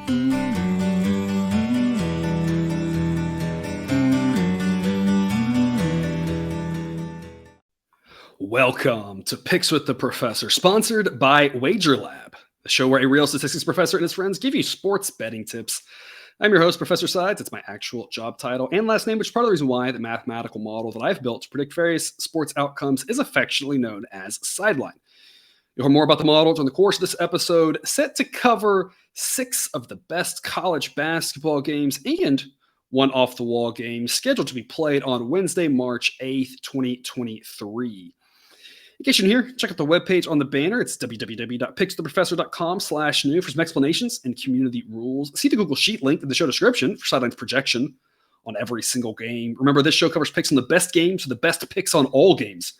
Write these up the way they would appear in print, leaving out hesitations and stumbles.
Welcome to Picks with the Professor, sponsored by Wager Lab, the show where a real statistics professor and his friends give you sports betting tips. I'm your host, Professor Sides. It's my actual job title and last name, which is part of the reason why the mathematical model that I've built to predict various sports outcomes is affectionately known as Sideline. You'll hear more about the model during the course of this episode, set to cover 6 of the best college basketball games and one off-the-wall game scheduled to be played on Wednesday, March 8th, 2023. In case you're new here, check out the webpage on the banner. It's www.pickswiththeprofessor.com/new for some explanations and community rules. See the Google Sheet link in the show description for Sideline's projection on every single game. Remember, this show covers picks on the best games for the best picks on all games.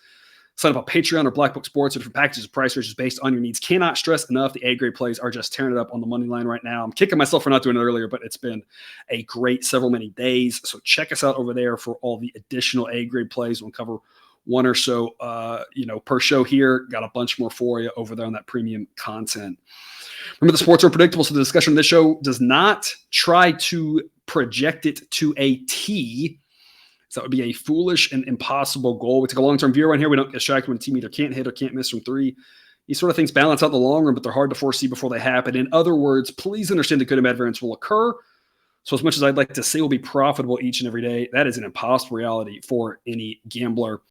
Sign up on Patreon or Black Book Sports or different packages of price ranges based on your needs. Cannot stress enough, the A-grade plays are just tearing it up on the money line right now. I'm kicking myself for not doing it earlier, but it's been a great many days. So check us out over there for all the additional A-grade plays. We'll cover one or so, per show here. Got a bunch more for you over there on that premium content. Remember, the sports are predictable, so the discussion of this show does not try to project it to a T. So that would be a foolish and impossible goal. We take a long-term view around here. We don't get distracted when a team either can't hit or can't miss from three. These sort of things balance out in the long run, but they're hard to foresee before they happen. In other words, please understand that good and bad variance will occur. So as much as I'd like to say we'll be profitable each and every day, that is an impossible reality for any gambler.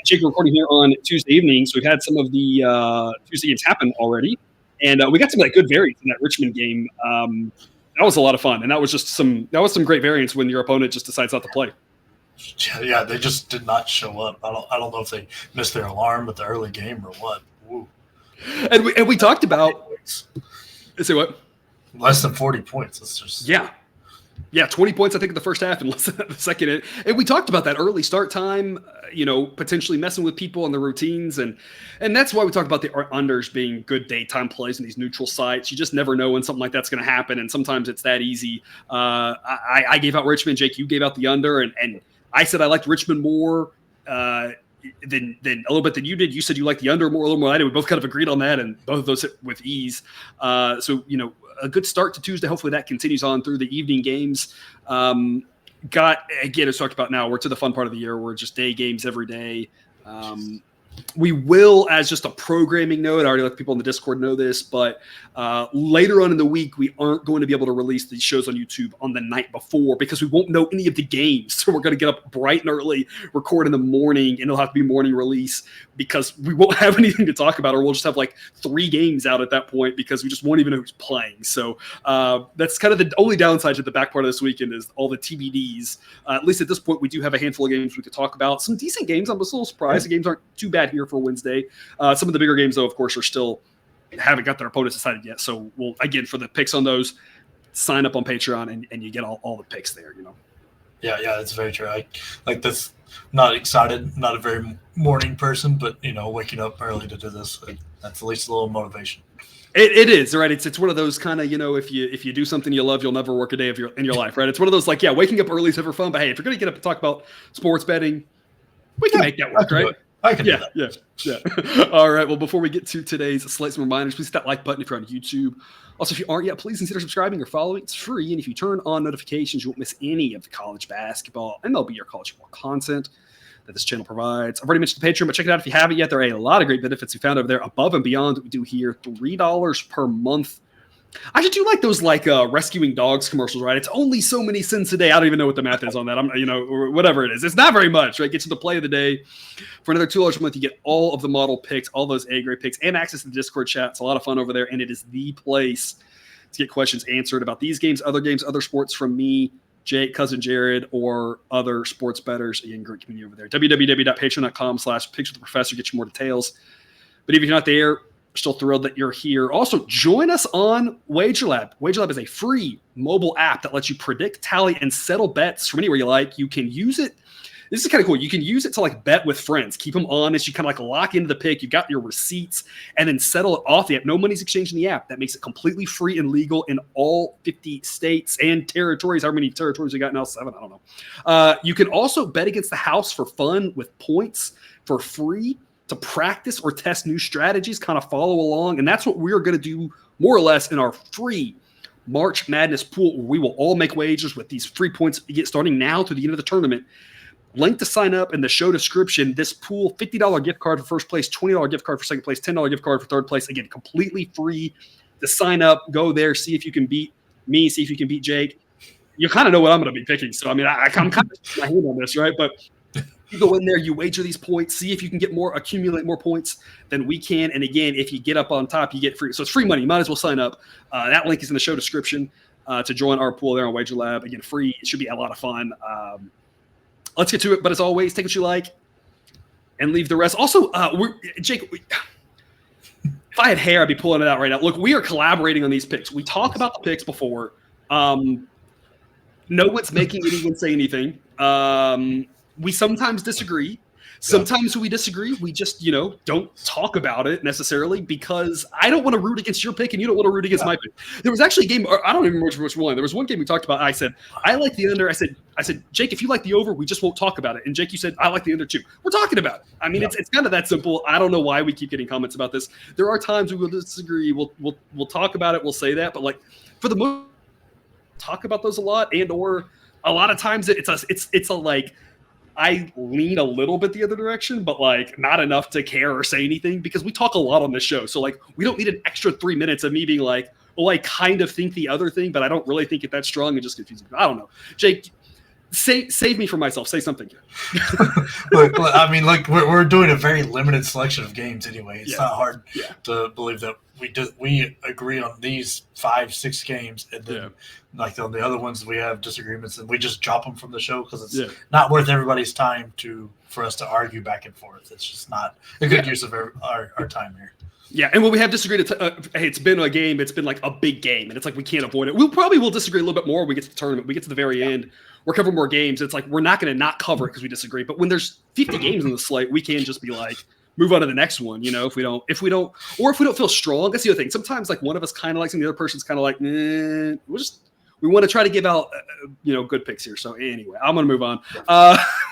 Jake, we're recording here on Tuesday evening, so we've had some of the Tuesday games happen already, and we got some of that good variance in that Richmond game. That was a lot of fun, and that was some great variance when your opponent just decides not to play. Yeah, they just did not show up. I don't know if they missed their alarm at the early game or what. Woo. And we talked about say what? Less than 40 points. It's just Yeah, 20 points, I think, in the first half and less than the second. And we talked about that early start time, potentially messing with people and their routines. And that's why we talked about the unders being good daytime plays in these neutral sites. You just never know when something like that's going to happen. And sometimes it's that easy. I gave out Richmond. Jake, you gave out the under. And I said I liked Richmond more than a little bit than you did. You said you liked the under a little more than I did. We both kind of agreed on that, and both of those hit with ease. A good start to Tuesday. Hopefully that continues on through the evening games. As talked about now, we're to the fun part of the year. We're just day games every day. We will, as just a programming note, I already let people in the Discord know this, but later on in the week, we aren't going to be able to release these shows on YouTube on the night before because we won't know any of the games. So we're going to get up bright and early, record in the morning, and it'll have to be morning release because we won't have anything to talk about, or we'll just have like 3 games out at that point because we just won't even know who's playing. So that's kind of the only downside to the back part of this weekend is all the TBDs. At least at this point, we do have a handful of games we could talk about. Some decent games. I'm just a little surprised. The games aren't too bad here for Wednesday. Some of the bigger games, though, of course, are still haven't got their opponents decided yet. So we'll, again, for the picks on those, sign up on Patreon and you get all the picks there, Yeah, it's very true. I like this. Not excited, not a very morning person, but waking up early to do this, that's at least a little motivation. It is, right? It's one of those kind of, if you do something you love, you'll never work a day in your life, right? It's one of those waking up early is ever fun, but hey, if you're going to get up and talk about sports betting, we can make that work, right? I can do that. Yeah. All right. Well, before we get to today's slight some reminders, please hit that like button if you're on YouTube. Also, if you aren't yet, please consider subscribing or following. It's free. And if you turn on notifications, you won't miss any of the college basketball and MLB or college football content that this channel provides. I've already mentioned the Patreon, but check it out if you haven't yet. There are a lot of great benefits we found over there above and beyond what we do here. $3 per month. I should do those rescuing dogs commercials, right? It's only so many cents a day. I don't even know what the math is on that. Or whatever it is. It's not very much, right? Gets you the play of the day. For another $2 a month, you get all of the model picks, all those A-grade picks, and access to the Discord chat. It's a lot of fun over there, and it is the place to get questions answered about these games, other sports from me, Jake, cousin Jared, or other sports bettors. Again, great community over there. www.patreon.com/pickswiththeprofessor. Get you more details. But if you're not there, we're still thrilled that you're here. Also, join us on Wager Lab. Wager Lab is a free mobile app that lets you predict, tally, and settle bets from anywhere you like. You can use it. This is kind of cool. You can use it to bet with friends. Keep them honest. You kind of lock into the pick. You've got your receipts and then settle it off the app. No money's exchanged in the app. That makes it completely free and legal in all 50 states and territories. How many territories we got now? 7? I don't know. You can also bet against the house for fun with points for free to practice or test new strategies, kind of follow along. And that's what we're going to do more or less in our free March Madness pool where we will all make wagers with these free points you get starting now to the end of the tournament. Link to sign up in the show description. This pool, $50 gift card for first place, $20 gift card for second place, $10 gift card for third place. Again, completely free to sign up. Go there, see if you can beat me, see if you can beat Jake. You kind of know what I'm going to be picking. So, I mean, I'm kind of my hand on this, right? But you go in there, you wager these points, see if you can accumulate more points than we can. And again, if you get up on top, you get free. So it's free money. You might as well sign up. That link is in the show description to join our pool there on Wager Lab. Again, free. It should be a lot of fun. Let's get to it. But as always, take what you like and leave the rest. Also, Jake, if I had hair, I'd be pulling it out right now. Look, we are collaborating on these picks. We talk about the picks before. No one's making anyone say anything. We sometimes disagree. Sometimes we disagree. We just, don't talk about it necessarily because I don't want to root against your pick and you don't want to root against my pick. There was actually a game, I don't even remember which one. There was one game we talked about. I said, I like the under. I said, Jake, if you like the over, we just won't talk about it. And Jake, you said, I like the under too. We're talking about it. I mean, it's kind of that simple. I don't know why we keep getting comments about this. There are times we will disagree. We'll talk about it. We'll say that. But for the most, talk about those a lot, and or a lot of times it's a I lean a little bit the other direction, but not enough to care or say anything because we talk a lot on this show. So we don't need an extra 3 minutes of me being like, well, I kind of think the other thing, but I don't really think it that strong and just confusing. I don't know. Jake, save me from myself. Say something. Look, I mean, we're doing a very limited selection of games anyway. It's not hard to believe that we agree on these 5-6 games, and then on the other ones we have disagreements, and we just drop them from the show because it's not worth everybody's time for us to argue back and forth. It's just not a good use of our time here. Yeah, and when we have disagreed, hey, it's been a game. It's been a big game, and it's we can't avoid it. We'll probably disagree a little bit more when we get to the tournament. We get to the very end. We're covering more games. It's we're not going to not cover it because we disagree. But when there's 50 games in the slate, we can just be move on to the next one. If we don't feel strong. That's the other thing. Sometimes one of us kind of likes and the other person's kind of we want to try to give out good picks here. So anyway, I'm going to move on.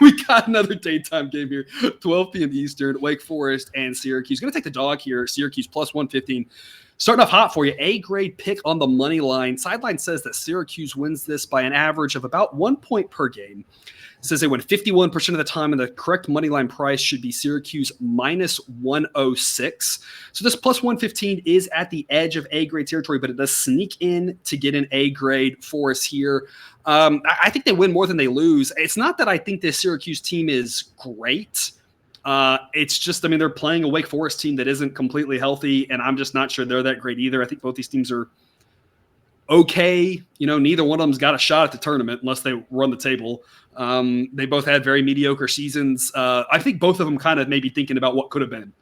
We got another daytime game here, 12 p.m. Eastern, Wake Forest and Syracuse. Going to take the dog here. Syracuse plus 115. Starting off hot for you, A-grade pick on the money line. Sideline says that Syracuse wins this by an average of about 1 point per game. It says they win 51% of the time, and the correct money line price should be Syracuse minus 106. So this plus 115 is at the edge of A-grade territory, but it does sneak in to get an A-grade for us here. I think they win more than they lose. It's not that I think this Syracuse team is great. It's just, they're playing a Wake Forest team that isn't completely healthy, and I'm just not sure they're that great either. I think both these teams are okay. Neither one of them's got a shot at the tournament unless they run the table. They both had very mediocre seasons. I think both of them kind of maybe thinking about what could have been.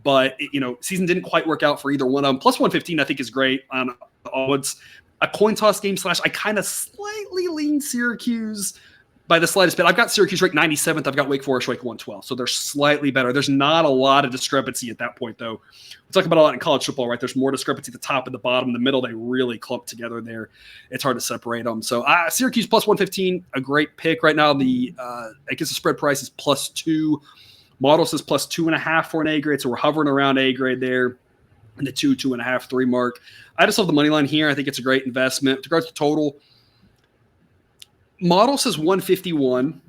But, season didn't quite work out for either one of them. Plus 115, I think, is great on odds. A coin toss game / I kind of slightly lean Syracuse by the slightest bit. I've got Syracuse ranked 97th. I've got Wake Forest ranked 112. So they're slightly better. There's not a lot of discrepancy at that point, though. We talk about a lot in college football, right? There's more discrepancy at the top and the bottom. In the middle, they really clump together there. It's hard to separate them. So Syracuse plus 115, a great pick. Right now, I guess the spread price is plus 2. Model says plus 2.5 for an A grade. So we're hovering around A grade there in the 2.5, 3 mark. I just love the money line here. I think it's a great investment. With regards to total, model says 151.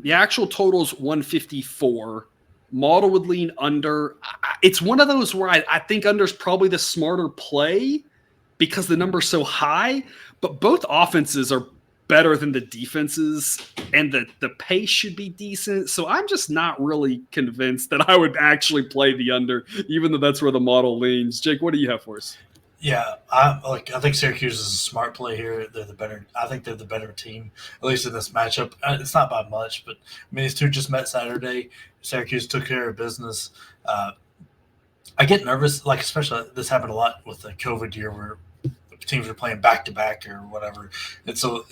The actual total is 154. Model would lean under. It's one of those where I think under is probably the smarter play because the number's so high, but both offenses are better than the defenses, and the pace should be decent. So I'm just not really convinced that I would actually play the under, even though that's where the model leans. Jake, what do you have for us? Yeah, I think Syracuse is a smart play here. I think they're the better team, at least in this matchup. It's not by much, but these two just met Saturday. Syracuse took care of business. I get nervous, especially this happened a lot with the COVID year where teams are playing back to back or whatever, and so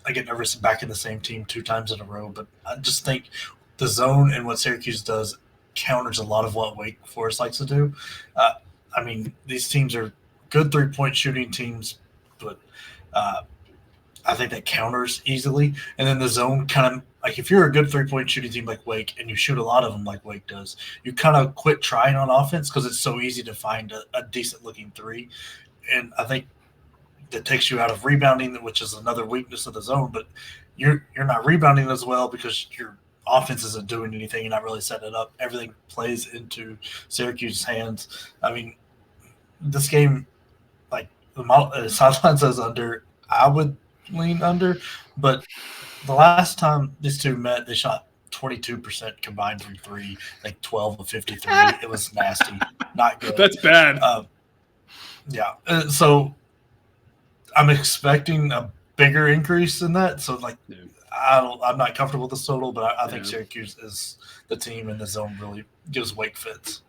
I get nervous backing the same team 2 times in a row. But I just think the zone and what Syracuse does counters a lot of what Wake Forest likes to do. These teams are good 3-point shooting teams, but I think that counters easily. And then the zone kind of if you're a good 3-point shooting team like Wake and you shoot a lot of them like Wake does, you kind of quit trying on offense because it's so easy to find a decent looking 3. And I think that takes you out of rebounding, which is another weakness of the zone. But you're not rebounding as well because your offense isn't doing anything. You're not really setting it up. Everything plays into Syracuse's hands. I mean, this game, like the sideline says under, I would lean under. But the last time these two met, they shot 22% combined from three, like 12 of 53. It was nasty, not good. That's bad. Yeah. So I'm expecting a bigger increase in that. So I'm not comfortable with this total, but I think Syracuse is the team in the zone really gives Wake fits.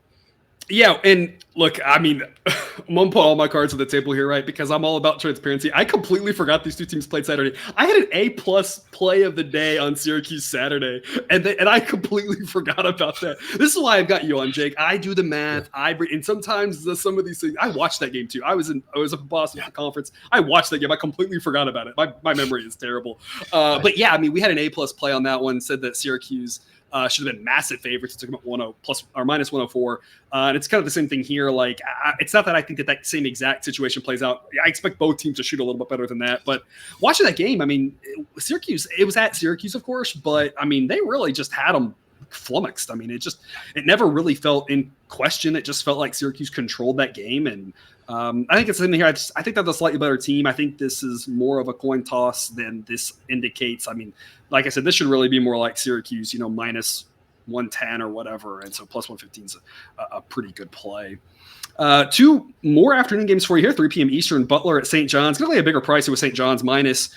Yeah, and look, I mean, I'm going to put all my cards on the table here, right? Because I'm all about transparency. I completely forgot these two teams played Saturday. I had an A-plus play of the day on Syracuse Saturday, and I completely forgot about that. This is why I've got you on, Jake. I do the math. And sometimes some of these things, I watched that game too. I was up in Boston at the conference. I watched that game. I completely forgot about it. My memory is terrible. But yeah, I mean, we had an A-plus play on that one, said that Syracuse should have been massive favorites. It took them at 10 plus or minus 104. And it's kind of the same thing here. Like, it's not that I think that same exact situation plays out. I expect both teams to shoot a little bit better than that. But watching that game, I mean, Syracuse, it was at Syracuse, of course, but I mean, they really just had them flummoxed. I mean, it never really felt in question. It just felt like Syracuse controlled that game. And I think it's the same thing here. I think they're the slightly better team. I think this is more of a coin toss than this indicates. I mean, like I said, this should really be more like Syracuse, minus 110 or whatever. And so plus 115 is a pretty good play. Two more afternoon games for you here, 3 p.m. Eastern. Butler at St. John's. Going to lay a bigger price here with St. John's minus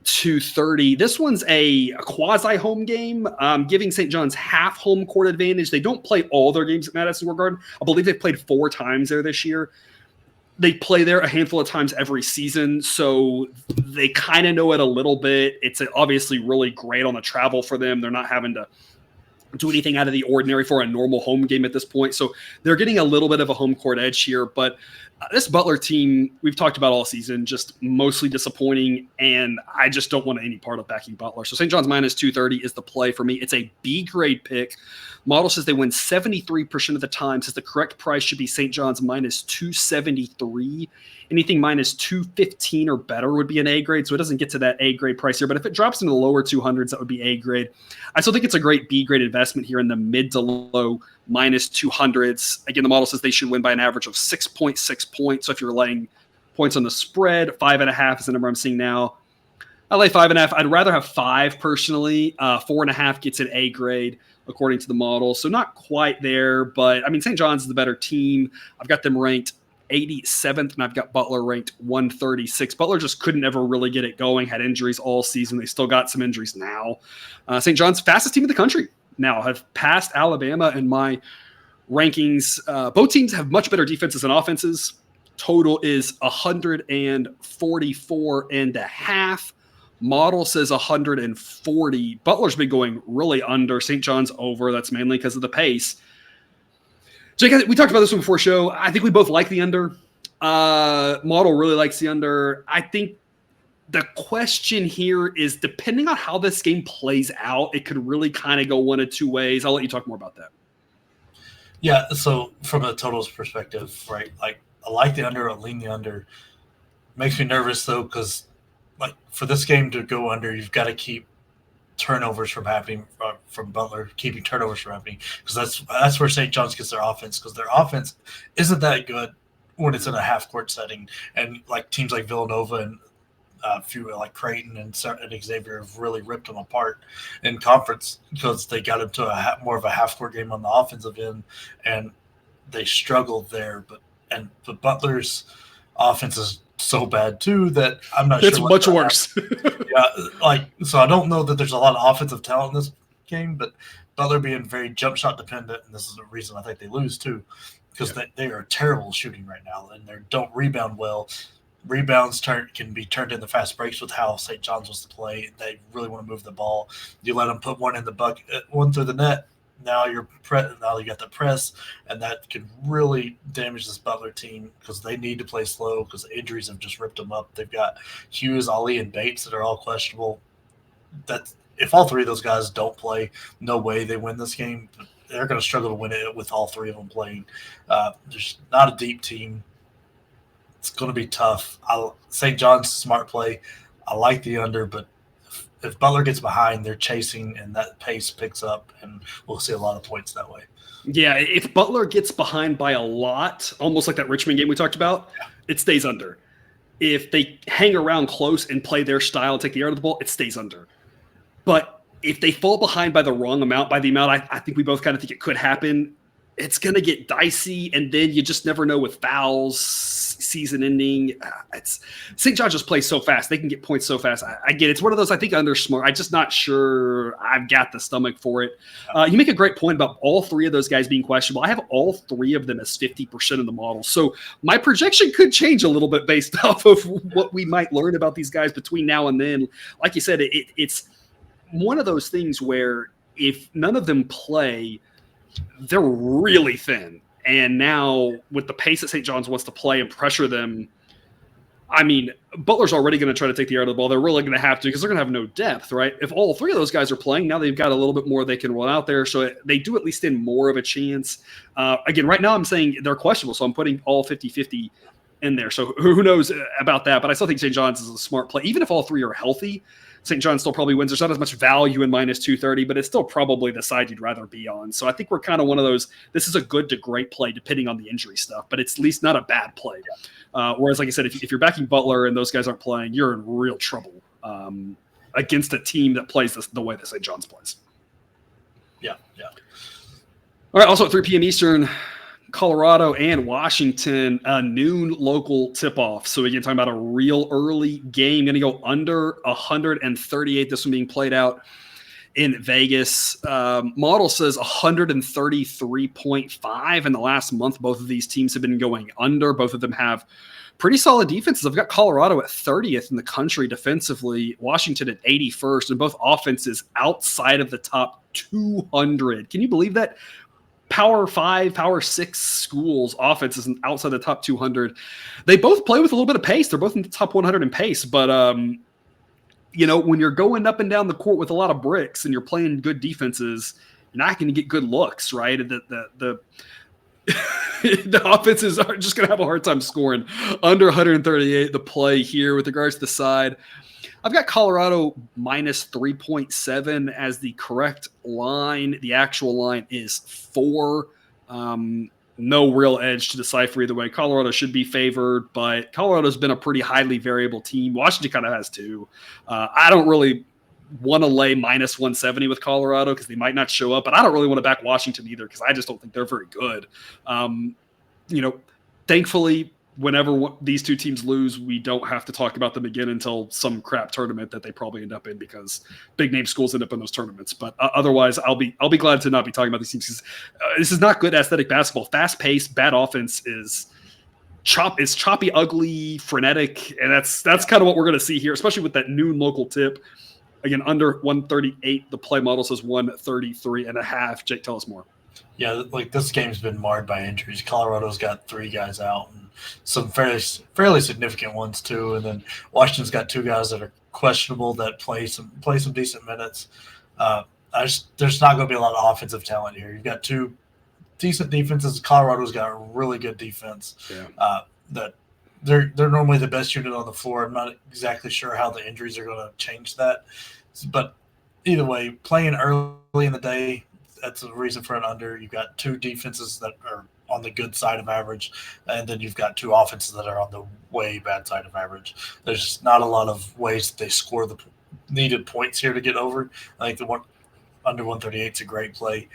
230. This one's a quasi home game, giving St. John's half home court advantage. They don't play all their games at Madison Square Garden. I believe they've played 4 times there this year. They play there a handful of times every season, so they kind of know it a little bit. It's obviously really great on the travel for them. They're not having to do anything out of the ordinary for a normal home game at this point. So they're getting a little bit of a home court edge here. But this Butler team, we've talked about all season, just mostly disappointing, and I just don't want any part of backing Butler. So St. John's minus 230 is the play for me. It's a B-grade pick. Model says they win 73% of the time, says the correct price should be St. John's minus 273. Anything minus 215 or better would be an A grade, so it doesn't get to that A grade price here. But if it drops into the lower 200s, that would be A grade. I still think it's a great B grade investment here in the mid to low minus 200s. Again, the model says they should win by an average of 6.6 points. So if you're laying points on the spread, 5.5 is the number I'm seeing now. I lay 5.5. I'd rather have 5 personally. 4.5 gets an A grade according to the model. So not quite there, but I mean, St. John's is the better team. I've got them ranked 87th, and I've got Butler ranked 136. Butler just couldn't ever really get it going, had injuries all season. They still got some injuries now. St. John's fastest team in the country now, have passed Alabama in my rankings. Both teams have much better defenses and offenses. Total is 144.5. Model says 140. Butler's been going really under. St. John's over. That's mainly because of the pace. Jake, we talked about this one before show. I think we both like the under. Model really likes the under. I think the question here is, depending on how this game plays out, it could really kind of go one of two ways. I'll let you talk more about that. Yeah, so from a totals perspective, right, like I like the under, I lean the under. Makes me nervous, though, because like for this game to go under, you've got to keep turnovers from happening from Butler, keeping turnovers from happening, because that's where St. John's gets their offense, because their offense isn't that good when it's in a half-court setting. And like teams like Villanova and a few like Creighton and Xavier have really ripped them apart in conference because they got into more of a half-court game on the offensive end, and they struggled there. But Butler's offense is so bad too that I'm not sure. It's much worse. So I don't know that there's a lot of offensive talent in this game, but Butler being very jump shot dependent, and this is the reason I think they lose too, because they are terrible shooting right now, and they don't rebound well. Rebounds can be turned into fast breaks with how St. John's was to play. They really want to move the ball. You let them put one in the bucket, one through the net. Now you got the press, and that can really damage this Butler team because they need to play slow because the injuries have just ripped them up. They've got Hughes, Ali, and Bates that are all questionable. That if all three of those guys don't play, no way they win this game. They're going to struggle to win it with all three of them playing. There's not a deep team. it's going to be tough. St. John's smart play. I like the under, but if Butler gets behind, they're chasing, and that pace picks up, and we'll see a lot of points that way. Yeah, if Butler gets behind by a lot, almost like that Richmond game we talked about, it stays under. If they hang around close and play their style and take the air out of the ball, it stays under. But if they fall behind by the wrong amount, by the amount I think we both kind of think it could happen, it's going to get dicey, and then you just never know with fouls, season ending. St. John just plays so fast. They can get points so fast. I get it. It's one of those, I think, under smart. I'm just not sure I've got the stomach for it. You make a great point about all three of those guys being questionable. I have all three of them as 50% of the model. So my projection could change a little bit based off of what we might learn about these guys between now and then. Like you said, it's one of those things where if none of them play, they're really thin. And now with the pace that St. John's wants to play and pressure them, I mean, Butler's already going to try to take the air out of the ball. They're really going to have to because they're going to have no depth, right? If all three of those guys are playing, now they've got a little bit more they can run out there. So they do at least stand more of a chance. Again, right now I'm saying they're questionable, so I'm putting all 50-50 in there. So who knows about that? But I still think St. John's is a smart play. Even if all three are healthy, St. John still probably wins. There's not as much value in minus 230, but it's still probably the side you'd rather be on. So I think we're kind of one of those, this is a good to great play depending on the injury stuff, but it's at least not a bad play. Whereas, like I said, if you're backing Butler and those guys aren't playing, you're in real trouble against a team that plays the way that St. John's plays. Yeah. All right, also at 3 p.m. Eastern, Colorado and Washington, a noon local tip-off. So again, talking about a real early game. Going to go under 138. This one being played out in Vegas. Model says 133.5 in the last month. Both of these teams have been going under. Both of them have pretty solid defenses. I've got Colorado at 30th in the country defensively, Washington at 81st, and both offenses outside of the top 200. Can you believe that? Power 5, Power 6 schools offenses outside the top 200. They both play with a little bit of pace. They're both in the top 100 in pace. But, when you're going up and down the court with a lot of bricks and you're playing good defenses, you're not going to get good looks, right? The offenses are just going to have a hard time scoring under 138. The play here with regards to the side, I've got Colorado minus 3.7 as the correct line. The actual line is 4. No real edge to decipher either way. Colorado should be favored, but Colorado's been a pretty highly variable team. Washington kind of has too. I don't really want to lay minus 170 with Colorado because they might not show up, but I don't really want to back Washington either because I just don't think they're very good. Thankfully, whenever these two teams lose, we don't have to talk about them again until some crap tournament that they probably end up in because big name schools end up in those tournaments. But otherwise, I'll be glad to not be talking about these teams because this is not good aesthetic basketball. Fast paced, bad offense is choppy, ugly, frenetic, and that's kind of what we're going to see here, especially with that noon local tip. Again, under 138. The play model says 133.5. Jake, tell us more. Yeah, like this game's been marred by injuries. Colorado's got 3 guys out and some fairly significant ones too. And then Washington's got 2 guys that are questionable that play some decent minutes. There's not going to be a lot of offensive talent here. You've got 2 decent defenses. Colorado's got a really good defense. Yeah. That they're normally the best unit on the floor. I'm not exactly sure how the injuries are going to change that. But either way, playing early in the day, that's a reason for an under. You've got 2 defenses that are on the good side of average, and then you've got 2 offenses that are on the way bad side of average. There's just not a lot of ways that they score the needed points here to get over. I think the one under 138 is a great play.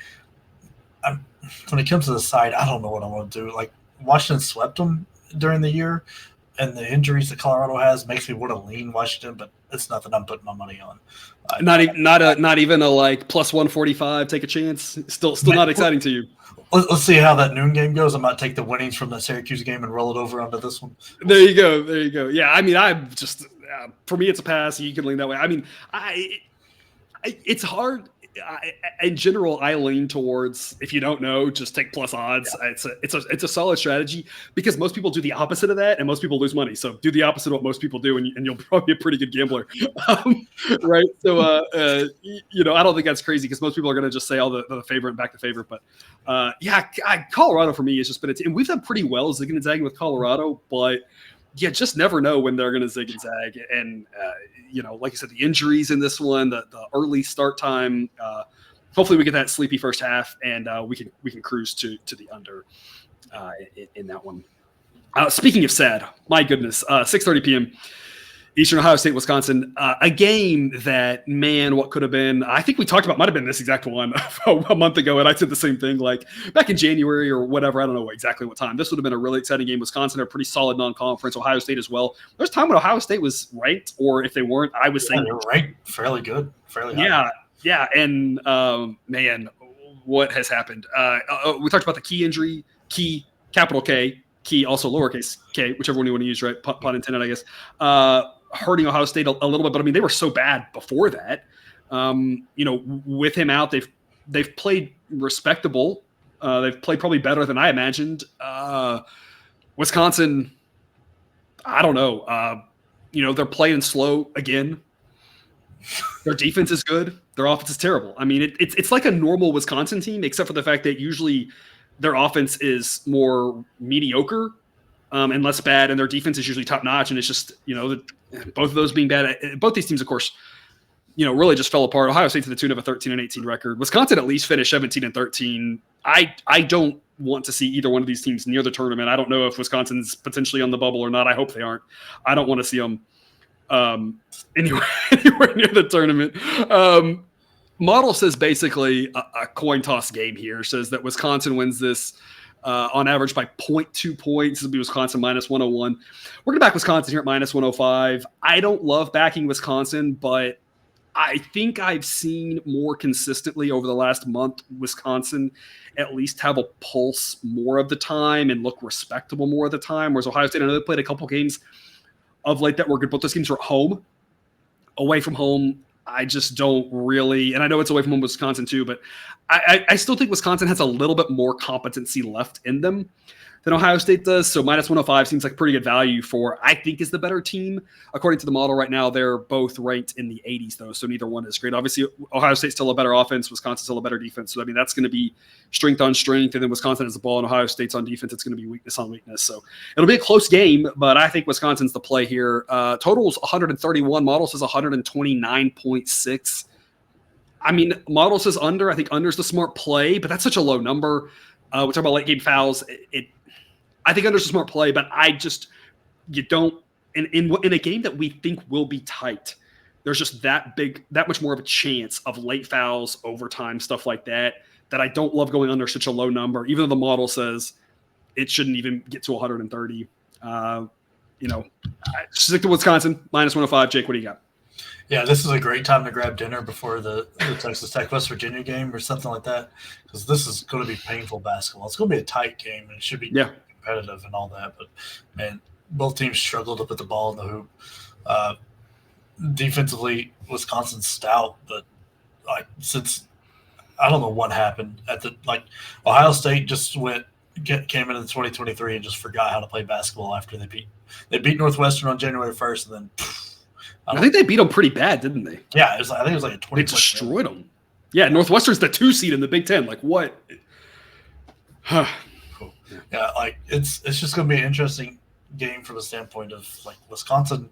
When it comes to the side, I don't know what I want to do. Like Washington swept them during the year, and the injuries that Colorado has makes me want to lean Washington, but it's nothing I'm putting my money on. Not even a like plus 145. Take a chance. Still not exciting to you. Let's see how that noon game goes. I might take the winnings from the Syracuse game and roll it over onto this one. There you go. Yeah, I mean, I'm just for me, it's a pass. You can lean that way. I mean, it's hard. In general, I lean towards, if you don't know, just take plus odds. Yeah. It's a solid strategy because most people do the opposite of that, and most people lose money. So do the opposite of what most people do, and you'll probably be a pretty good gambler, right? So I don't think that's crazy because most people are going to just say all the favorite and back the favorite. But Colorado for me has just been and we've done pretty well zigging and zagging with Colorado, but you just never know when they're going to zig and zag. And, like I said, the injuries in this one, the early start time, hopefully we get that sleepy first half and we can cruise to the under in that one. Speaking of sad, my goodness, 6:30 p.m. Eastern, Ohio State, Wisconsin, a game that, man, what could have been. I think we talked about might have been this exact one a month ago, and I said the same thing, like back in January or whatever. I don't know exactly what time. This would have been a really exciting game. Wisconsin are pretty solid non-conference. Ohio State as well. There's a time when Ohio State was ranked, or if they weren't, I was saying they were ranked fairly good, fairly high. Yeah, and man, what has happened? We talked about the key injury, key, capital K, key, also lowercase k, whichever one you want to use, right? Pun intended, I guess. Hurting Ohio State a little bit, but I mean, they were so bad before that. With him out, they've played respectable. They've played probably better than I imagined. Wisconsin, I don't know. They're playing slow again. Their defense is good. Their offense is terrible. I mean, it's like a normal Wisconsin team, except for the fact that usually their offense is more mediocre and less bad, and their defense is usually top notch. And it's just, both of those being bad. Both these teams, of course, really just fell apart. Ohio State to the tune of a 13-18 record. Wisconsin at least finished 17-13. I don't want to see either one of these teams near the tournament. I don't know if Wisconsin's potentially on the bubble or not. I hope they aren't. I don't want to see them anywhere near the tournament. Model says basically a coin toss game here. Says that Wisconsin wins this on average by 0.2 points. This will be Wisconsin minus 101. We're going to back Wisconsin here at minus 105. I don't love backing Wisconsin, but I think I've seen more consistently over the last month Wisconsin at least have a pulse more of the time and look respectable more of the time, whereas Ohio State, I know they played a couple games of late that were good, but those games were at home. Away from home, I just don't really, and I know it's away from home Wisconsin too, but I still think Wisconsin has a little bit more competency left in them than Ohio State does. So minus 105 seems like pretty good value for, I think, is the better team. According to the model right now, they're both ranked in the 80s, though, so neither one is great. Obviously, Ohio State's still a better offense. Wisconsin's still a better defense. So, I mean, that's going to be strength on strength, and then Wisconsin has the ball, and Ohio State's on defense. It's going to be weakness on weakness. So it'll be a close game, but I think Wisconsin's the play here. Total's 131. Model says 129.6. I mean, model says under. I think under's the smart play, but that's such a low number. We talk about late game fouls. I think under's a smart play, but you don't in a game that we think will be tight. There's just that much more of a chance of late fouls, overtime, stuff like that I don't love going under such a low number, even though the model says it shouldn't even get to 130. Stick to Wisconsin minus 105. Jake, what do you got? Yeah, this is a great time to grab dinner before the Texas Tech West Virginia game or something like that, because this is going to be painful basketball. It's going to be a tight game, and it should be competitive and all that. But, man, both teams struggled to put the ball in the hoop. Defensively, Wisconsin's stout, but since I don't know what happened Ohio State just came into the 2023 and just forgot how to play basketball after they beat Northwestern on January 1st, and then I think they beat them pretty bad, didn't they? Yeah, I think it was like a 20. They destroyed them. Yeah, Northwestern's the 2 seed in the Big Ten. Like what? Cool. Yeah, it's just going to be an interesting game from the standpoint of Wisconsin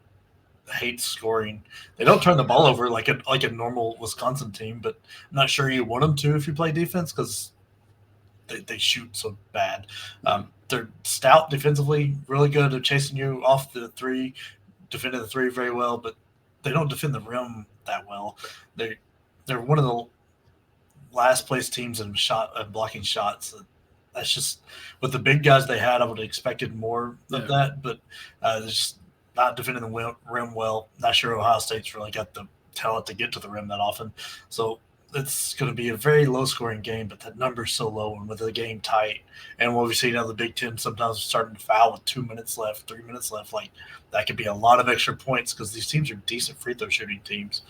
hates scoring. They don't turn the ball over like a normal Wisconsin team, but I'm not sure you want them to if you play defense because they shoot so bad. They're stout defensively, really good at chasing you off the three, defending the three very well, but they don't defend the rim that well. They're one of the last place teams in blocking shots. That's just with the big guys they had. I would have expected more of that, but they're just not defending the rim well. Not sure Ohio State's really got the talent to get to the rim that often. So it's going to be a very low-scoring game, but that number's so low, and with the game tight, and what we've seen out of the Big Ten, sometimes starting to foul with 2 minutes left, 3 minutes left, that could be a lot of extra points because these teams are decent free throw shooting teams,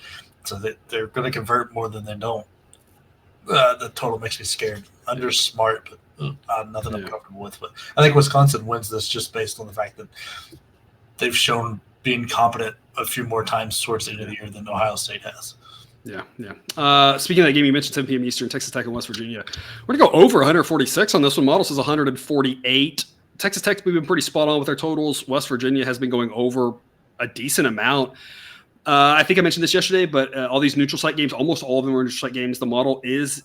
so they're going to convert more than they don't. The total makes me scared. Under's smart, but nothing I'm comfortable with. But I think Wisconsin wins this just based on the fact that they've shown being competent a few more times towards the end of the year than Ohio State has. Yeah. Speaking of that game, you mentioned 10 p.m. Eastern, Texas Tech and West Virginia. We're going to go over 146 on this one. Model says 148. Texas Tech, we've been pretty spot on with their totals. West Virginia has been going over a decent amount. I think I mentioned this yesterday, but all these neutral site games, almost all of them are neutral site games. The model is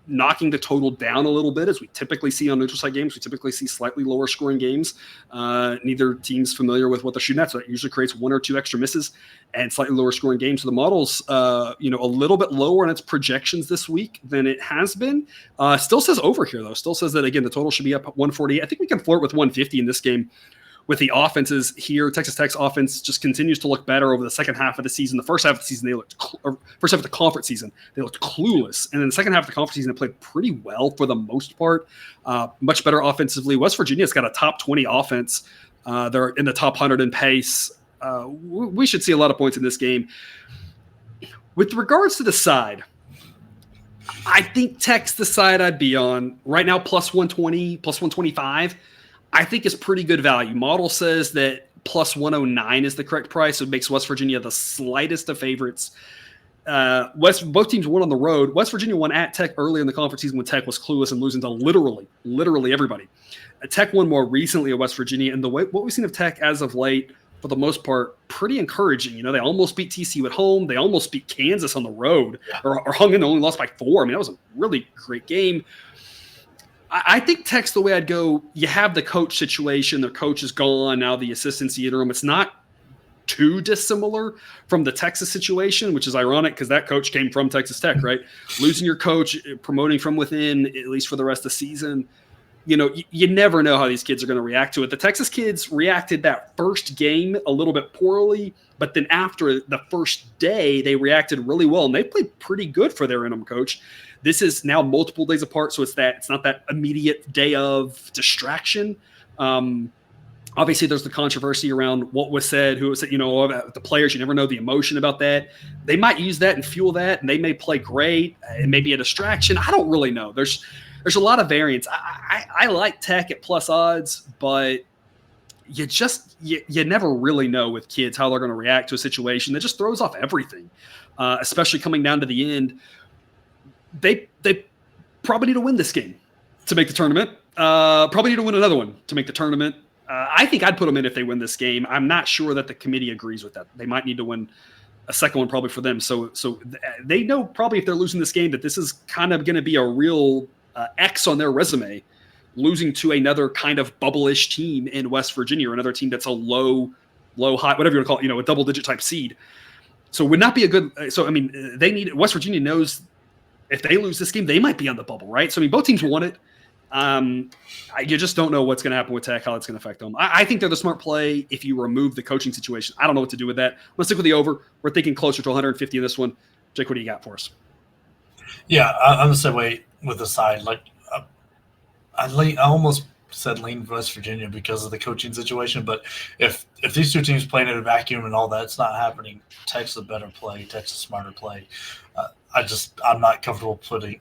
knocking the total down a little bit, as we typically see on neutral site games. We typically see slightly lower scoring games. Neither team's familiar with what they're shooting at, so that usually creates one or two extra misses and slightly lower scoring games. So the model's a little bit lower in its projections this week than it has been. Still says over here, though. Still says that, again, the total should be up 140. I think we can flirt with 150 in this game. With the offenses here, Texas Tech's offense just continues to look better over the second half of the season. The first half of the season, first half of the conference season, they looked clueless. And then the second half of the conference season, they played pretty well for the most part. Much better offensively. West Virginia's got a top 20 offense. They're in the top 100 in pace. We should see a lot of points in this game. With regards to the side, I think Tech's the side I'd be on. Right now, plus 120, plus 125. I think is pretty good value. Model says that plus 109 is the correct price. So it makes West Virginia the slightest of favorites. Both teams won on the road. West Virginia won at Tech early in the conference season when Tech was clueless and losing to literally everybody. Tech won more recently at West Virginia, and what we've seen of Tech as of late, for the most part, pretty encouraging. They almost beat TCU at home. They almost beat Kansas on the road, or hung in, only lost by 4. I mean, that was a really great game. I think Tech's the way I'd go. You have the coach situation. The coach is gone. Now the assistant's the interim. It's not too dissimilar from the Texas situation, which is ironic because that coach came from Texas Tech, right? Losing your coach, promoting from within, at least for the rest of the season. You never know how these kids are going to react to it. The Texas kids reacted that first game a little bit poorly, but then after the first day, they reacted really well, and they played pretty good for their interim coach. This is now multiple days apart, so it's not that immediate day of distraction. Obviously, there's the controversy around what was said, who was said, about the players. You never know the emotion about that. They might use that and fuel that, and they may play great. It may be a distraction. I don't really know. There's a lot of variance. I like Tech at plus odds, but you never really know with kids how they're going to react to a situation that just throws off everything, especially coming down to the end. They probably need to win this game to make the tournament. Probably need to win another one to make the tournament. I think I'd put them in if they win this game. I'm not sure that the committee agrees with that. They might need to win a second one probably for them. So they know probably if they're losing this game that this is kind of going to be a real X on their resume, losing to another kind of bubble-ish team in West Virginia, or another team that's a low, high, whatever you want to call it, a double-digit type seed. So it would not be a good – so, I mean, West Virginia knows – if they lose this game, they might be on the bubble, right? So, I mean, both teams won it. You just don't know what's going to happen with Tech, how it's going to affect them. I think they're the smart play if you remove the coaching situation. I don't know what to do with that. Let's stick with the over. We're thinking closer to 150 in this one. Jake, what do you got for us? Yeah, I'm the same way with the side. Like, I almost said lean West Virginia because of the coaching situation, but if these two teams playing in a vacuum and all that, it's not happening. Tech's a better play. Tech's a smarter play. I'm not comfortable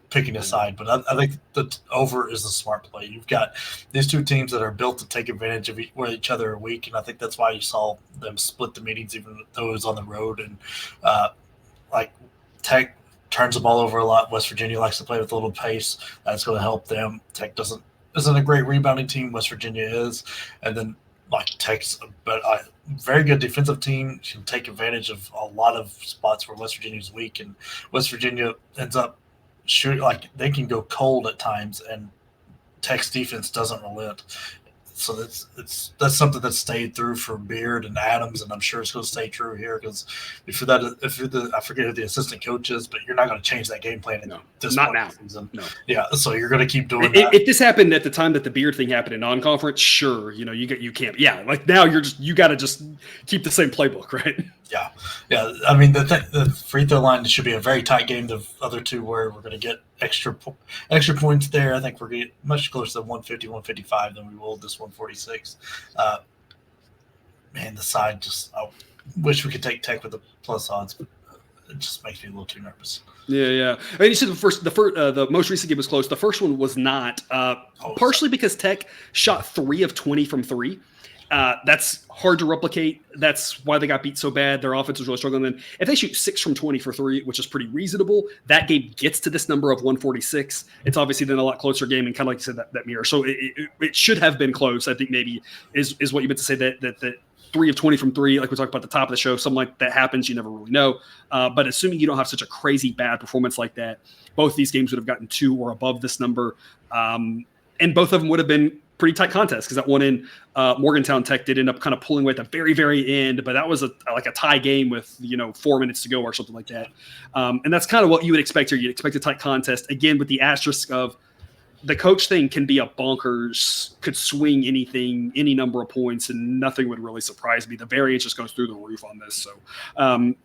picking a side, but I think the over is the smart play. You've got these two teams that are built to take advantage of where each other are weak, and I think that's why you saw them split the meetings, even though it was on the road. And like Tech turns the ball over a lot. West Virginia likes to play with a little pace. That's going to help them. Tech isn't a great rebounding team. West Virginia is, and then like Tech's a very good defensive team, can take advantage of a lot of spots where West Virginia's weak, and West Virginia ends up shooting like they can go cold at times, and Tech's defense doesn't relent. So that's something that stayed through for Beard and Adams, and I'm sure it's going to stay true here because I forget who the assistant coach is, but you're not going to change that game plan. Not now. Season. No. Yeah, so you're going to keep doing that. If this happened at the time that the Beard thing happened in non-conference, sure, you can't. Yeah, like now you got to just keep the same playbook, right? Yeah. I mean, the free throw line should be a very tight game. The other two where we're going to get extra points there. I think we're going to get much closer to 150, 155 than we will this 146. Man, the side I wish we could take Tech with the plus odds, but it just makes me a little too nervous. Yeah. I mean, you said the most recent game was close. The first one was not, partially because Tech shot 3 of 20 from 3. That's hard to replicate. That's why they got beat so bad. Their offense was really struggling. Then if they shoot 6 from 20 for 3, which is pretty reasonable, that game gets to this number of 146. It's obviously then a lot closer game, and kind of like you said, that mirror. So it should have been close. I think maybe is what you meant to say, that 3 of 20 from 3, like we talked about at the top of the show, something like that happens. You never really know. But assuming you don't have such a crazy bad performance like that, both these games would have gotten 2 or above this number. And both of them would have been pretty tight contest, because that one in Morgantown Tech did end up kind of pulling away at the very, very end, but that was like a tie game with 4 minutes to go or something like that. And that's kind of what you would expect here. You'd expect a tight contest, again, with the asterisk of the coach thing can be a bonkers, could swing anything, any number of points, and nothing would really surprise me. The variance just goes through the roof on this. So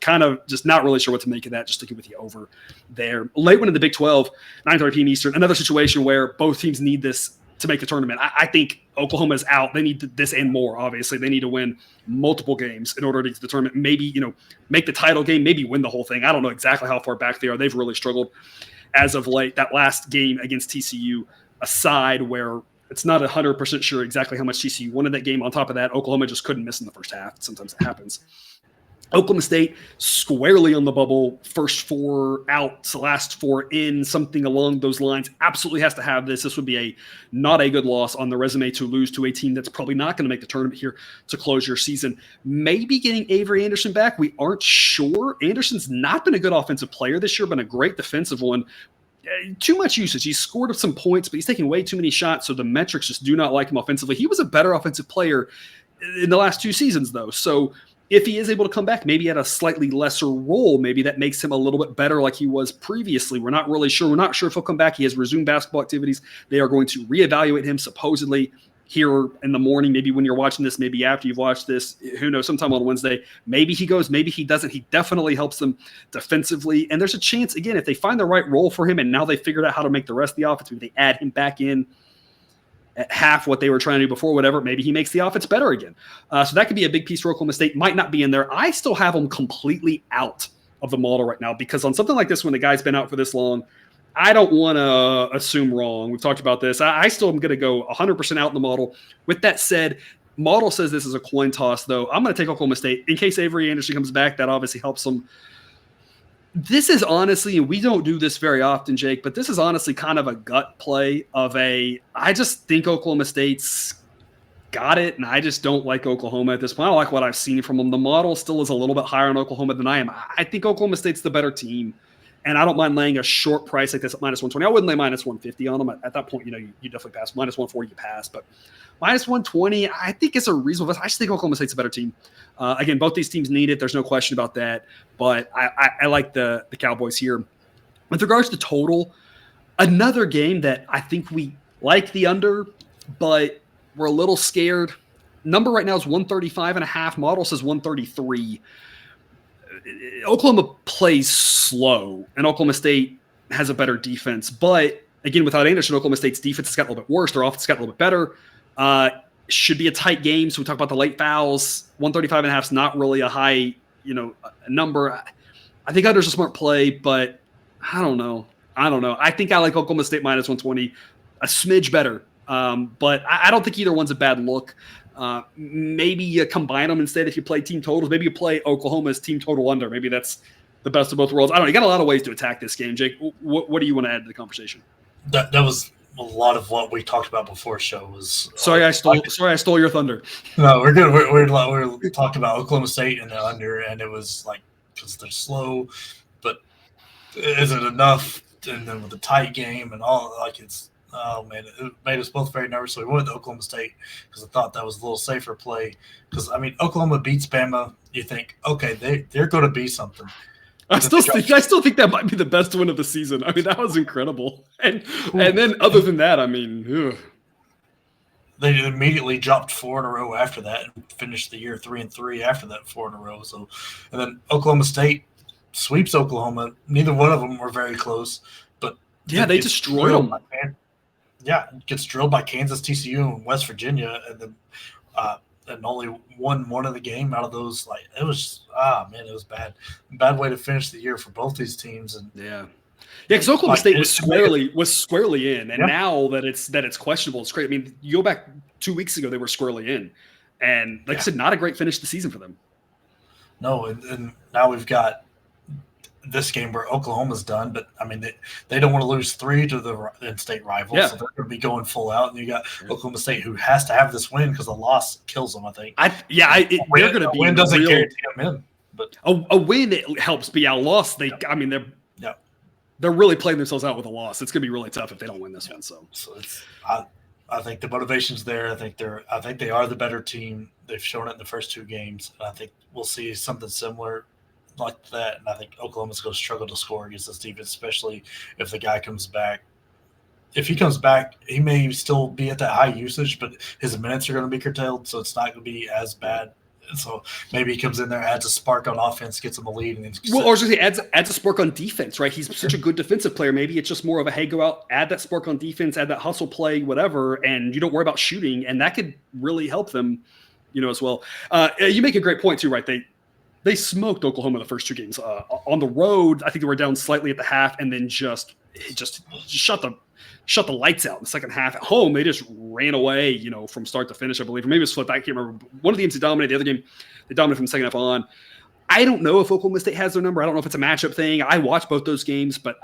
kind of just not really sure what to make of that, just sticking with the over there. Late one in the Big 12, 9:30 p.m. Eastern, another situation where both teams need this to make the tournament. I think Oklahoma is out. They need this and more, obviously. They need to win multiple games in order to get to the tournament. Maybe, make the title game, maybe win the whole thing. I don't know exactly how far back they are. They've really struggled as of late. That last game against TCU aside, where it's not 100% sure exactly how much TCU wanted that game. On top of that, Oklahoma just couldn't miss in the first half. Sometimes it happens. Oklahoma State squarely on the bubble, first 4 out, last 4 in, something along those lines. Absolutely has to have this. This would be not a good loss on the resume to lose to a team that's probably not going to make the tournament here to close your season. Maybe getting Avery Anderson back. We aren't sure. Anderson's not been a good offensive player this year, been a great defensive one. Too much usage. He's scored some points, but he's taking way too many shots, so the metrics just do not like him offensively. He was a better offensive player in the last 2 seasons, though. So if he is able to come back, maybe at a slightly lesser role, maybe that makes him a little bit better like he was previously. We're not really sure. We're not sure if he'll come back. He has resumed basketball activities. They are going to reevaluate him supposedly here in the morning, maybe when you're watching this, maybe after you've watched this, who knows, sometime on Wednesday. Maybe he goes, maybe he doesn't. He definitely helps them defensively. And there's a chance, again, if they find the right role for him and now they figured out how to make the rest of the offense, maybe they add him back in at half what they were trying to do before, whatever, maybe he makes the offense better again. So that could be a big piece for Oklahoma State. Might not be in there. I still have them completely out of the model right now, because on something like this, when the guy's been out for this long, I don't want to assume wrong. We've talked about this. I still am going to go 100% out in the model. With that said, model says this is a coin toss, though. I'm going to take Oklahoma State in case Avery Anderson comes back. That obviously helps them. This is honestly, and we don't do this very often, Jake, but this is honestly kind of a gut play of I just think Oklahoma State's got it, and I just don't like Oklahoma at this point. I don't like what I've seen from them. The model still is a little bit higher on Oklahoma than I am. I think Oklahoma State's the better team, and I don't mind laying a short price like this at minus 120. I wouldn't lay minus 150 on them. At that point, you definitely pass. Minus 140, you pass, but minus 120, I think it's a reasonable. I just think Oklahoma State's a better team. Again, both these teams need it. There's no question about that. But I like the Cowboys here. With regards to total, another game that I think we like the under, but we're a little scared. Number right now is 135.5. Model says 133. Oklahoma plays slow, and Oklahoma State has a better defense. But again, without Anderson, Oklahoma State's defense has got a little bit worse. Their offense has got a little bit better. Should be a tight game. So we talk about the late fouls. 135.5 is not really a high, number. I think under's a smart play, but I don't know. I think I like Oklahoma State minus 120, a smidge better. But I don't think either one's a bad look. Maybe you combine them instead if you play team totals. Maybe you play Oklahoma's team total under. Maybe that's the best of both worlds. I don't know. You got a lot of ways to attack this game, Jake. What do you want to add to the conversation? That was a lot of what we talked about before show was. Sorry, I stole your thunder. No, we're good. We're talking about Oklahoma State and the under, and it was like because they're slow, but is it enough? And then with the tight game and all, oh man, it made us both very nervous. So we went to Oklahoma State because I thought that was a little safer play. Because Oklahoma beats Bama. You think, okay, they're going to be something. I still think that might be the best win of the season. I mean, that was incredible. And then other than that, they immediately dropped 4 in a row after that and finished the year 3-3 after that 4 in a row. So, and then Oklahoma State sweeps Oklahoma. Neither one of them were very close, but yeah, they destroyed them. Gets drilled by Kansas, TCU, and West Virginia, and then and only won one of the game out of those. It was it was bad. Bad way to finish the year for both these teams. And because Oklahoma State was squarely in, and now that it's questionable, it's great. I mean, you go back 2 weeks ago, they were squarely in. And like I said, not a great finish to the season for them. No, and now we've got this game where Oklahoma's done, but I mean they don't want to lose 3 to the in-state rivals, so they're going to be going full out. And you got Oklahoma State, who has to have this win because the loss kills them. I think. They're going to be win doesn't guarantee them in, but a win it helps be out. Loss, they're really playing themselves out with a loss. It's going to be really tough if they don't win this one. So I think the motivation's there. I think they are the better team. They've shown it in the first 2 games. And I think we'll see something similar like that. And I think Oklahoma's going to struggle to score against this defense, especially if the guy comes back. If he comes back, he may still be at that high usage, but his minutes are going to be curtailed, so it's not going to be as bad. And so maybe he comes in there, adds a spark on offense, gets him a lead, and adds a spark on defense, right? He's such a good defensive player. Maybe it's just more of a, hey, go out, add that spark on defense, add that hustle play, whatever, and you don't worry about shooting, and that could really help them, as well. You make a great point too, right? They smoked Oklahoma the first 2 games. On the road, I think they were down slightly at the half, and then just shut the lights out in the second half. At home, they just ran away, from start to finish, I believe. Or maybe it was flipped. I can't remember. One of the games they dominated. The other game, they dominated from the second half on. I don't know if Oklahoma State has their number. I don't know if it's a matchup thing. I watched both those games, but,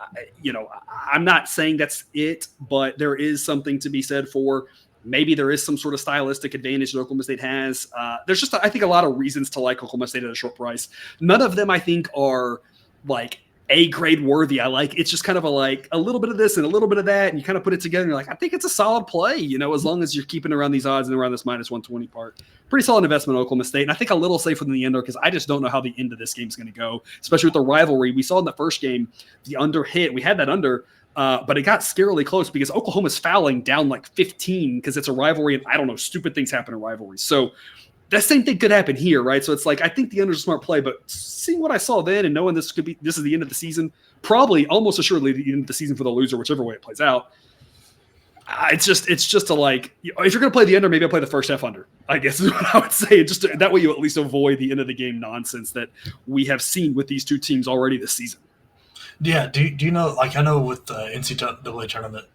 I'm not saying that's it. But there is something to be said for maybe there is some sort of stylistic advantage that Oklahoma State has. There's just, I think, a lot of reasons to like Oklahoma State at a short price. None of them, I think, are like A-grade worthy. It's just kind of a little bit of this and a little bit of that, and you kind of put it together and you're like, I think it's a solid play, as long as you're keeping around these odds and around this minus 120 part. Pretty solid investment in Oklahoma State, and I think a little safer than the under because I just don't know how the end of this game is going to go, especially with the rivalry. We saw in the first game, the under hit. We had that under, but it got scarily close because Oklahoma's fouling down like 15 because it's a rivalry, and I don't know, stupid things happen in rivalries. So that same thing could happen here, right? So it's like, I think the under is a smart play, but seeing what I saw then and knowing this is the end of the season, probably almost assuredly the end of the season for the loser, whichever way it plays out. It's just if you're going to play the under, maybe I'll play the first half under, I guess is what I would say. That way you at least avoid the end of the game nonsense that we have seen with these 2 teams already this season. Yeah. Do you know, I know with the NCAA tournament,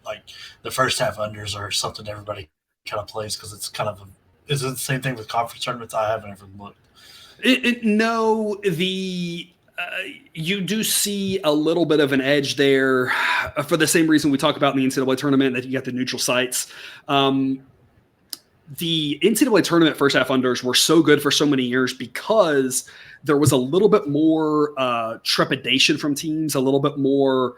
the first half unders are something everybody kind of plays because it's kind of is it the same thing with conference tournaments? I haven't ever looked. You do see a little bit of an edge there for the same reason we talk about in the NCAA tournament that you got the neutral sites. The NCAA tournament first half unders were so good for so many years because there was a little bit more trepidation from teams, a little bit more,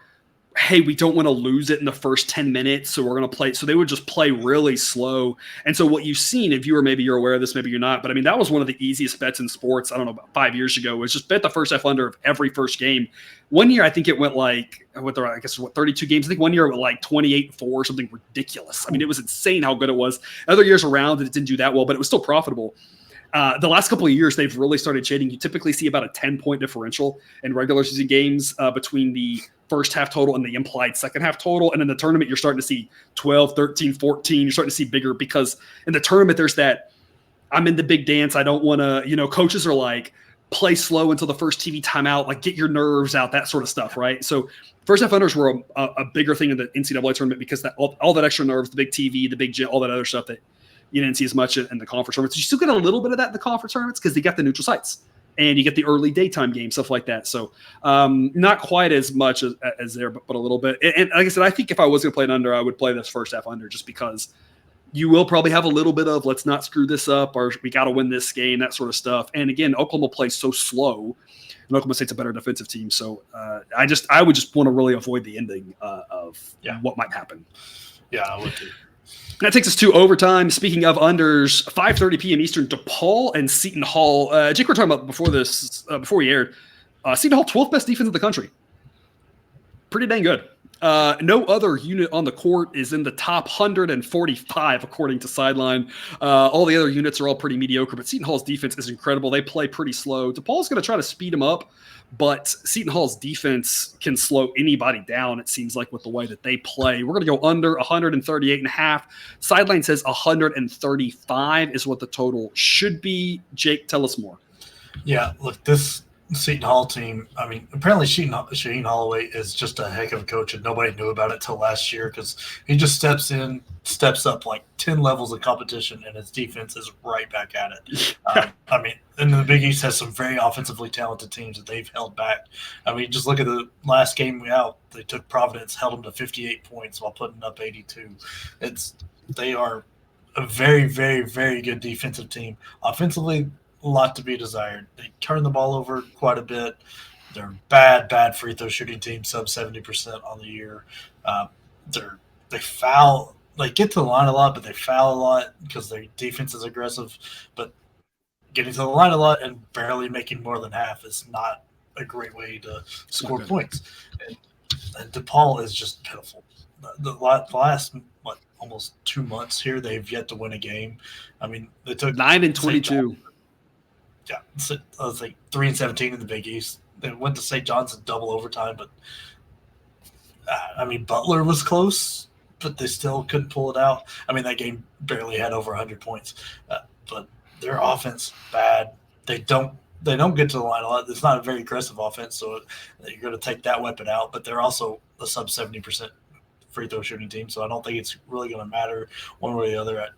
hey, we don't want to lose it in the first 10 minutes, so we're going to play. So they would just play really slow. And so what you've seen, if maybe you're aware of this, maybe you're not, but I mean, that was one of the easiest bets in sports, I don't know, about 5 years ago, was just bet the first half under of every first game. One year, I think it went 32 games. I think 1 year it went 28-4, something ridiculous. I mean, it was insane how good it was. Other years around, it didn't do that well, but it was still profitable. The last couple of years, they've really started shading. You typically see about a 10-point differential in regular season games between the first half total and the implied second half total. And in the tournament, you're starting to see 12, 13, 14. You're starting to see bigger because in the tournament, there's that I'm in the big dance. I don't want to, coaches are like, play slow until the first TV timeout, get your nerves out, that sort of stuff, right? So first half unders were a bigger thing in the NCAA tournament because all that extra nerves, the big TV, the big gym, all that other stuff that you didn't see as much in the conference tournaments. You still get a little bit of that in the conference tournaments because they got the neutral sites and you get the early daytime games, stuff like that. So not quite as much as there, but a little bit. And like I said, I think if I was going to play an under, I would play this first half under just because you will probably have a little bit of let's not screw this up or we got to win this game, that sort of stuff. And again, Oklahoma plays so slow and Oklahoma State's a better defensive team. So I would just want to really avoid the ending of what might happen. Yeah, I would too. That takes us to overtime. Speaking of unders, 5:30 p.m. Eastern, DePaul and Seton Hall. Jake, we were talking about before we aired. Seton Hall, 12th best defense in the country. Pretty dang good. No other unit on the court is in the top 145, according to Sideline. All the other units are all pretty mediocre, but Seton Hall's defense is incredible. They play pretty slow. DePaul's going to try to speed them up, but Seton Hall's defense can slow anybody down, it seems like, with the way that they play. We're going to go under 138.5. Sideline says 135 is what the total should be. Jake, tell us more. Yeah, look, this Seton Hall team, I mean, apparently Shaheen Holloway is just a heck of a coach, and nobody knew about it till last year because he just steps up like 10 levels of competition, and his defense is right back at it. I mean, and the Big East has some very offensively talented teams that they've held back. I mean, just look at the last game out. They took Providence, held them to 58 points while putting up 82. They are a very, very, very good defensive team. Offensively, a lot to be desired. They turn the ball over quite a bit. They're bad free throw shooting team, sub 70% on the year. They foul. They get to the line a lot, but they foul a lot because their defense is aggressive. But getting to the line a lot and barely making more than half is not a great way to score points. And DePaul is just pitiful. The last almost 2 months here, they've yet to win a game. I mean, they took 9-22. Yeah, I was like 3-17 in the Big East. They went to St. John's in double overtime, but I mean, Butler was close, but they still couldn't pull it out. I mean, that game barely had over 100 points, but their offense bad. They don't get to the line a lot. It's not a very aggressive offense, so you're going to take that weapon out. But they're also a sub 70% free throw shooting team, so I don't think it's really going to matter one way or the other.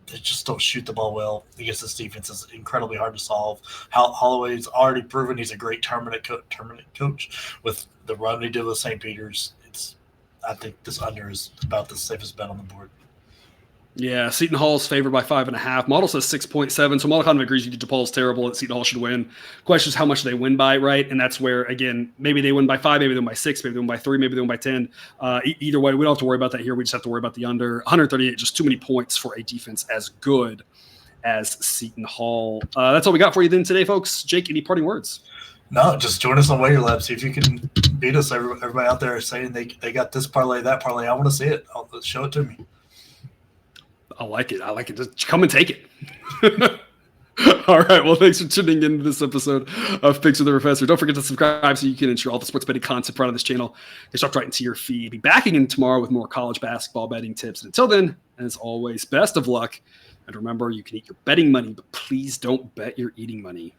They just don't shoot the ball well. Against this defense is incredibly hard to solve. Holloway's already proven he's a great tournament coach with the run he did with St. Peter's. I think this under is about the safest bet on the board. Yeah, Seton Hall's favored by 5.5. Model says 6.7. So Model kind of agrees you DePaul's terrible and Seton Hall should win. Question is how much they win by, right? And that's where, again, maybe they win by 5, maybe they win by 6, maybe they win by 3, maybe they win by 10. Either way, we don't have to worry about that here. We just have to worry about the under. 138, just too many points for a defense as good as Seton Hall. That's all we got for you then today, folks. Jake, any parting words? No, just join us on Wager Lab. See if you can beat us. Everybody out there saying they got this parlay, that parlay. I want to see it. Show it to me. I like it. Just come and take it. All right. Well, thanks for tuning in to this episode of Picks with the Professor. Don't forget to subscribe so you can ensure all the sports betting content brought on this channel is dropped right into your feed. Be back again tomorrow with more college basketball betting tips. And until then, as always, best of luck. And remember, you can eat your betting money, but please don't bet your eating money.